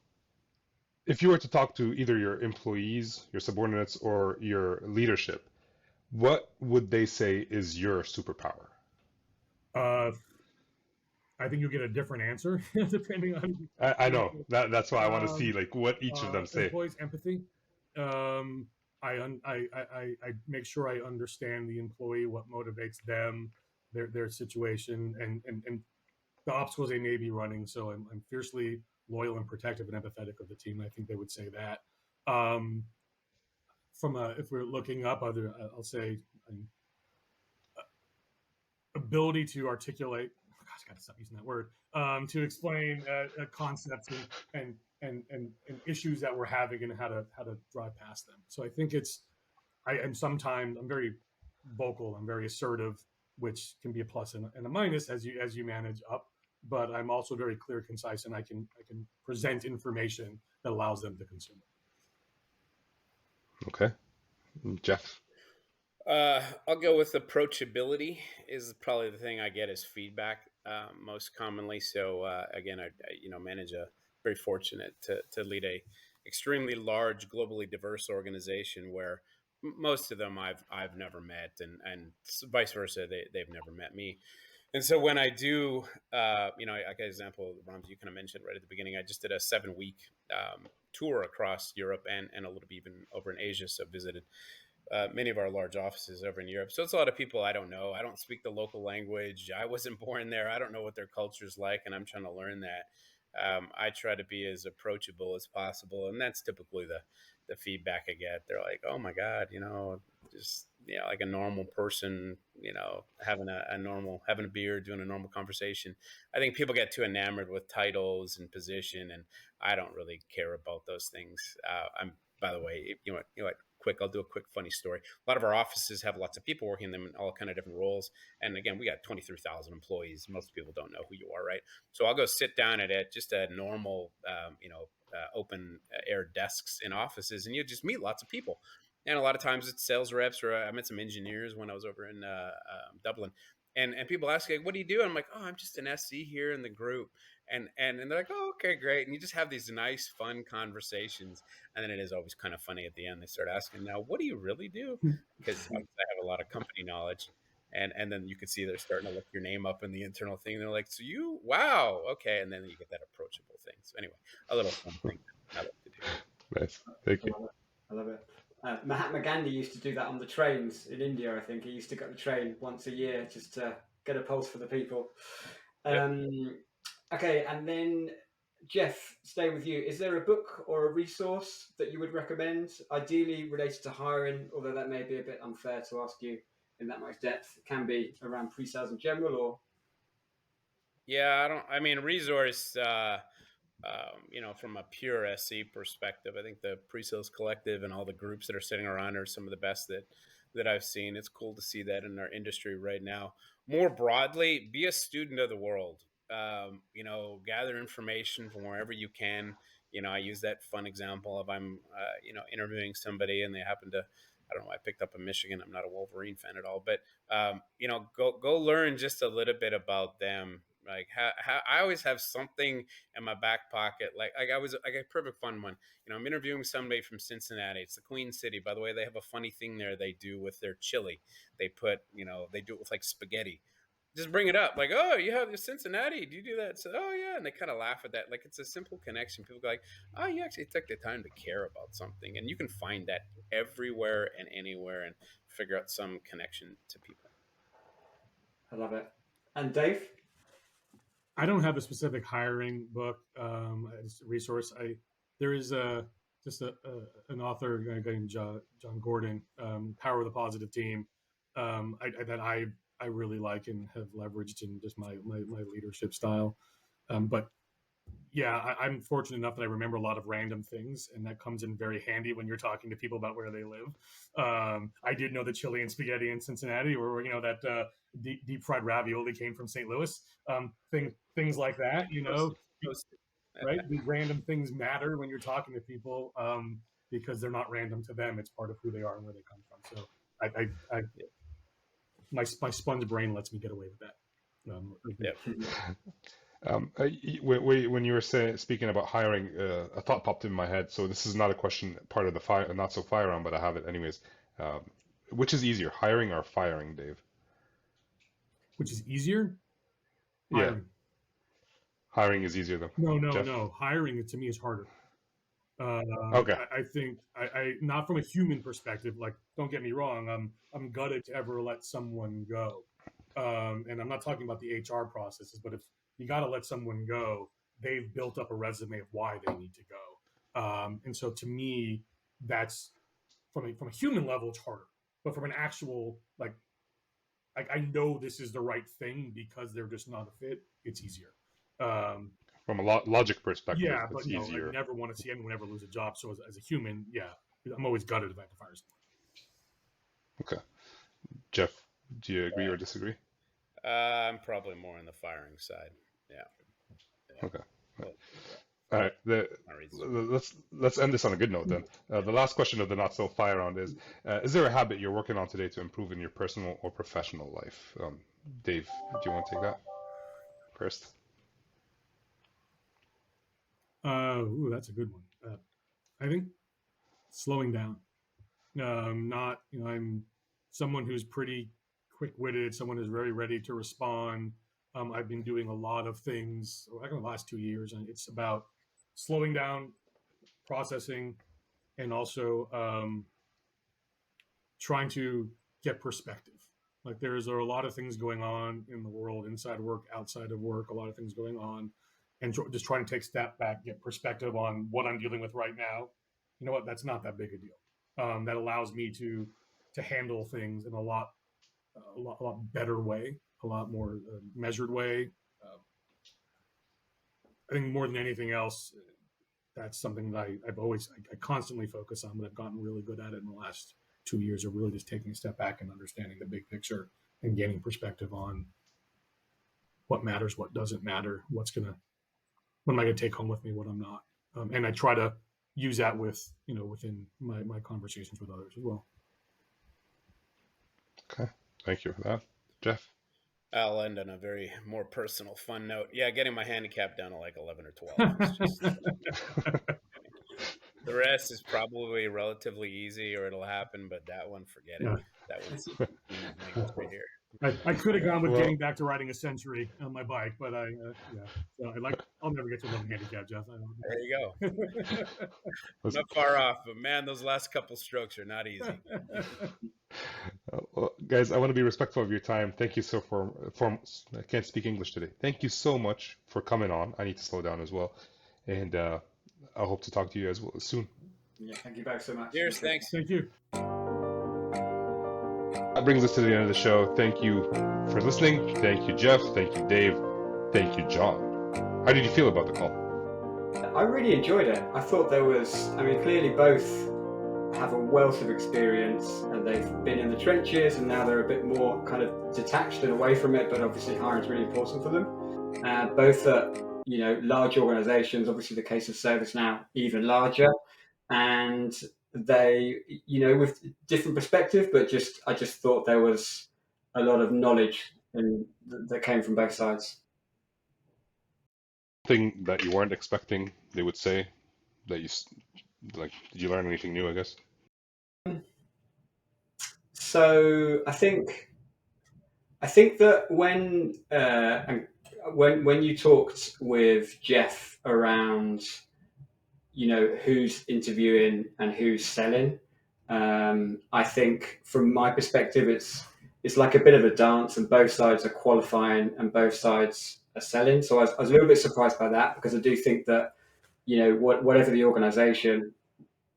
were to talk to either your employees, your subordinates, or your leadership, what would they say is your superpower? I think you'll get a different answer depending on. I know that's why I want to see like what each of them say. Employees' empathy. I make sure I understand the employee, what motivates them, their situation, and the obstacles they may be running. So I'm fiercely loyal and protective and empathetic of the team. I think they would say that. If we're looking up other, I'll say ability to articulate. Gosh, I got to stop using that word. To explain concepts and issues that we're having and how to drive past them. So I think I'm very vocal. I'm very assertive, which can be a plus and a minus as you manage up. But I'm also very clear, concise, and I can present information that allows them to consume it. Okay, Jeff. I'll go with approachability is probably the thing I get as feedback most commonly. So again, I manage a very fortunate to lead a extremely large, globally diverse organization where most of them I've never met, and vice versa, they've never met me. And so when I do, I got an example, Ramzi, you kind of mentioned right at the beginning, I just did a 7-week tour across Europe and a little bit even over in Asia. So visited many of our large offices over in Europe. So it's a lot of people I don't know. I don't speak the local language. I wasn't born there. I don't know what their culture is like, and I'm trying to learn that. I try to be as approachable as possible, and that's typically the feedback I get. They're like, "Oh my God, just like a normal person, having a beer, doing a normal conversation." I think people get too enamored with titles and position, and I don't really care about those things. By the way, I'll do a quick funny story. A lot of our offices have lots of people working in them in all kind of different roles. And again, we got 23,000 employees. Most people don't know who you are, right? So I'll go sit down at just a normal, open air desks in offices, and you just meet lots of people. And a lot of times it's sales reps, or I met some engineers when I was over in Dublin, and people ask like, "What do you do?" And I'm like, "Oh, I'm just an SC here in the group." And they're like, "Oh, okay, great." And you just have these nice, fun conversations, and then it is always kind of funny at the end. They start asking, "Now, what do you really do?" Because I have a lot of company knowledge, and then you can see they're starting to look your name up in the internal thing. They're like, "So you, wow, okay," and then you get that approachable thing. So anyway, a little fun thing I like to do. Nice. Thank I you. love it. I love it. Mahatma Gandhi used to do that on the trains in India. I think he used to get the train once a year just to get a pulse for the people. Yep. Okay, and then Jeff, stay with you. Is there a book or a resource that you would recommend, ideally related to hiring, although that may be a bit unfair to ask you in that much depth? It can be around pre-sales in general, or Yeah, I mean, resource, from a pure SC perspective, I think the Presales Collective and all the groups that are sitting around are some of the best that I've seen. It's cool to see that in our industry right now. More broadly, be a student of the world. Gather information from wherever you can. I use that fun example of I'm, interviewing somebody and they happen to, I don't know, I picked up in Michigan. I'm not a Wolverine fan at all, but go learn just a little bit about them. Like how I always have something in my back pocket. Like I got a perfect fun one. I'm interviewing somebody from Cincinnati. It's the Queen City. By the way, they have a funny thing there they do with their chili. They put, they do it with like spaghetti. Just bring it up, like, oh, you have Cincinnati. Do you do that? So, oh yeah, and they kind of laugh at that. Like it's a simple connection. People go like, oh, you actually took the time to care about something, and you can find that everywhere and anywhere, and figure out some connection to people. I love it. And Dave? I don't have a specific hiring book resource. There is an author named John Gordon, Power of the Positive Team, that I really like and have leveraged in just my leadership style. But yeah, I'm fortunate enough that I remember a lot of random things, and that comes in very handy when you're talking to people about where they live. I did know the chili and spaghetti in Cincinnati, or that deep fried ravioli came from St. Louis. Things like that, right? These random things matter when you're talking to people, because they're not random to them. It's part of who they are and where they come from. So my sponge brain lets me get away with that. When you were speaking about hiring, a thought popped in my head. So this is not a question part of the fire, not so fire round, but I have it anyways. Which is easier, hiring or firing, Dave? Which is easier? Hiring. Yeah, hiring is easier though. No. Hiring to me is harder. Okay. I think I not from a human perspective. Like, don't get me wrong. I'm gutted to ever let someone go, and I'm not talking about the HR processes. But if you got to let someone go, they've built up a resume of why they need to go, and so to me, that's from a human level, it's harder. But from an actual I know this is the right thing because they're just not a fit. It's easier. From a logic perspective, yeah, it's but easier. I never want to see anyone ever lose a job. So as a human, yeah, I'm always gutted if I have to fire someone. Okay. Jeff, do you agree or disagree? I'm probably more on the firing side. Yeah. Okay. All right. Let's end this on a good note then. The last question of the not so fire round is there a habit you're working on today to improve in your personal or professional life? Dave, do you want to take that first? That's a good one. I think slowing down. I'm someone who's pretty quick-witted, someone who's very ready to respond. I've been doing a lot of things like in the last 2 years, and it's about slowing down, processing, and also trying to get perspective. Like there's a lot of things going on in the world, inside work, outside of work, a lot of things going on, and just trying to take a step back, get perspective on what I'm dealing with right now. You know what? That's not that big a deal. That allows me to handle things in a lot better way, a lot more measured way. I think more than anything else, that's something that I constantly focus on, but I've gotten really good at it in the last 2 years of really just taking a step back and understanding the big picture and gaining perspective on what matters, what doesn't matter, what am I going to take home with me, what I'm not. And I try to use that within my conversations with others as well. Okay. Thank you for that. Jeff? I'll end on a very more personal, fun note. Yeah, getting my handicap down to like 11 or 12 is just the rest is probably relatively easy, or it'll happen. But that one, forget it. Yeah. That one's meaningless right here. I could have gone with Well, getting back to riding a Century on my bike, but so I'll never get to 11 handicap, Jeff. There you go. was- Not far off, but man, those last couple strokes are not easy. well, guys, I want to be respectful of your time. Thank you I can't speak English today. Thank you so much for coming on. I need to slow down as well. And I hope to talk to you as well soon. Yeah, thank you both so much. Cheers, thanks. Thank you. That brings us to the end of the show. Thank you for listening. Thank you, Jeff. Thank you, Dave. Thank you, John. How did you feel about the call? I really enjoyed it. I thought clearly both have a wealth of experience and they've been in the trenches and now they're a bit more kind of detached and away from it, but obviously hiring is really important for them. Both at, large organizations, obviously the case of ServiceNow even larger, and they, with different perspective, but I just thought there was a lot of knowledge that came from both sides. Thing that you weren't expecting they would say that did you learn anything new, I guess? So I think that when you talked with Jeff around, who's interviewing and who's selling, I think from my perspective, it's like a bit of a dance, and both sides are qualifying and both sides are selling. So I was a little bit surprised by that, because I do think that, whatever the organization,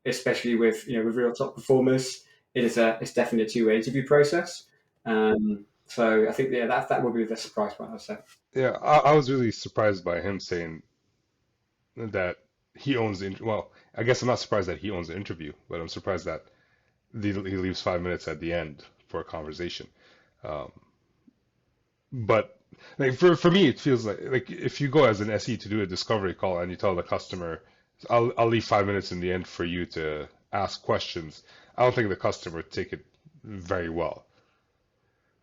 especially with real top performers, it's definitely a two-way interview process. So I think that would be the surprise part, I'd say. Yeah, I was really surprised by him saying that he owns well, I guess I'm not surprised that he owns the interview, but I'm surprised that he leaves 5 minutes at the end for a conversation. But like for me, it feels like if you go as an SE to do a discovery call and you tell the customer, I'll leave 5 minutes in the end for you to ask questions, I don't think the customer would take it very well.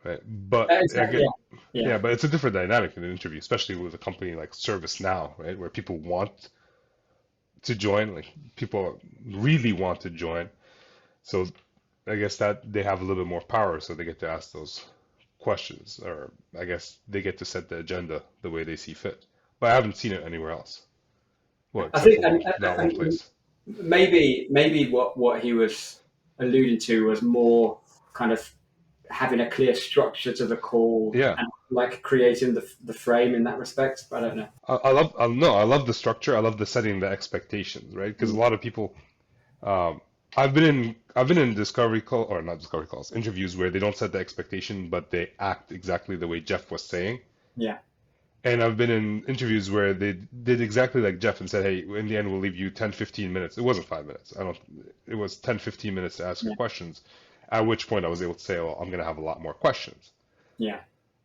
Right. But Exactly, yeah, but it's a different dynamic in an interview, especially with a company like ServiceNow, right, where people want to join, like people really want to join. So I guess that they have a little bit more power, so they get to ask those questions, or I guess they get to set the agenda the way they see fit. But I haven't seen it anywhere else. Well, I except think, for that one place. maybe what he was alluding to was more kind of having a clear structure to the call, Yeah. and like creating the frame in that respect. But I don't know. I love the structure. I love the setting the expectations, right? Because a lot of people, I've been in discovery call, or not discovery calls, interviews where they don't set the expectation, but they act exactly the way Jeff was saying. Yeah. And I've been in interviews where they did exactly like Jeff and said, hey, in the end, we'll leave you 10, 15 minutes. It wasn't 5 minutes. It was 10, 15 minutes to ask your questions, at which point I was able to say, well, I'm going to have a lot more questions. Yeah.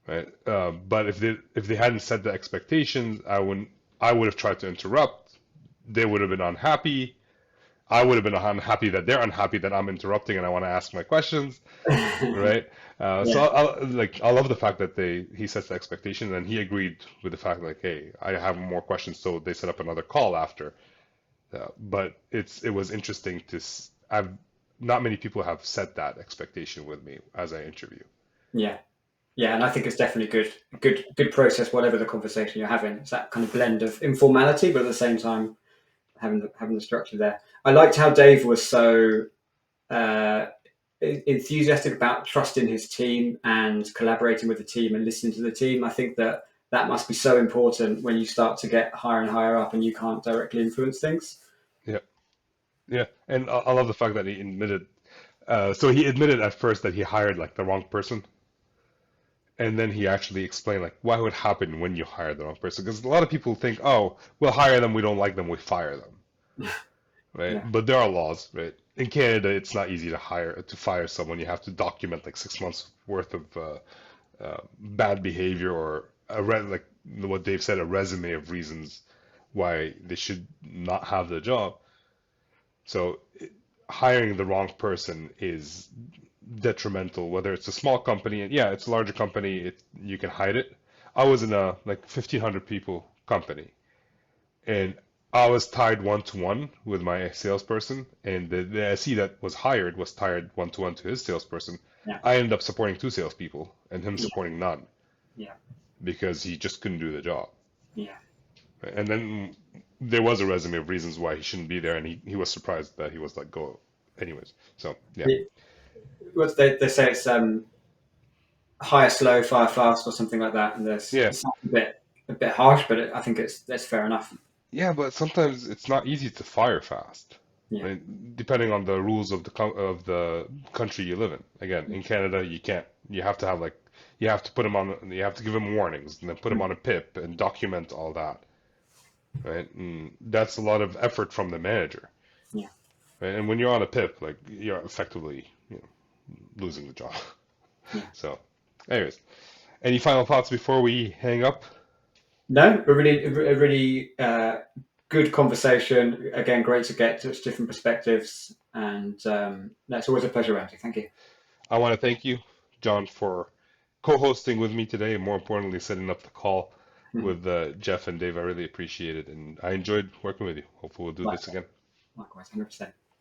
Right. But if they hadn't set the expectations, I would have tried to interrupt. They would have been unhappy. I would have been unhappy that they're unhappy that I'm interrupting and I want to ask my questions, right? So I love the fact that he sets the expectation, and he agreed with the fact like, hey, I have more questions, so they set up another call after. But it was interesting not many people have set that expectation with me as I interview. Yeah. Yeah, and I think it's definitely good process, whatever the conversation you're having. It's that kind of blend of informality, but at the same time having the structure there. I liked how Dave was so enthusiastic about trusting his team and collaborating with the team and listening to the team. I think that must be so important when you start to get higher and higher up and you can't directly influence things. Yeah, and I love the fact that he admitted. So he admitted at first that he hired like the wrong person. And then he actually explained like what would happen when you hire the wrong person, because a lot of people think, oh, we'll hire them, we don't like them, we fire them, right? Yeah. But there are laws, right? In Canada, it's not easy to fire someone. You have to document like 6 months worth of bad behavior, or like what Dave said, a resume of reasons why they should not have the job. So hiring the wrong person is detrimental, whether it's a small company, and yeah, it's a larger company, you can hide it. I was in a like 1,500 people company, and I was tied one to one with my salesperson, and the SE that was hired was tied one to one to his salesperson. Yeah. I ended up supporting two salespeople and him Yeah. supporting none Yeah. because he just couldn't do the job. Yeah. And then there was a resume of reasons why he shouldn't be there, and he was surprised that he was like go anyways. So yeah. What they say it's hire slow, fire fast, or something like that. And there's Yeah. it's a bit harsh, but I think that's fair enough. Yeah, but sometimes it's not easy to fire fast. Yeah. I mean, depending on the rules of the country you live in. Again, in Canada, you can't. You have to have like you have to put them on. You have to give them warnings and then put them on a PIP and document all that. Right? And that's a lot of effort from the manager. Yeah. Right? And when you're on a PIP, like you're effectively, losing the job. Yeah. So, anyways, any final thoughts before we hang up? No, a really good conversation. Again, great to get such different perspectives, and it's always a pleasure, Randy. Thank you. I want to thank you, John, for co-hosting with me today, and more importantly, setting up the call with Jeff and Dave. I really appreciate it, and I enjoyed working with you. Hopefully, we'll do this again. Likewise, 100%.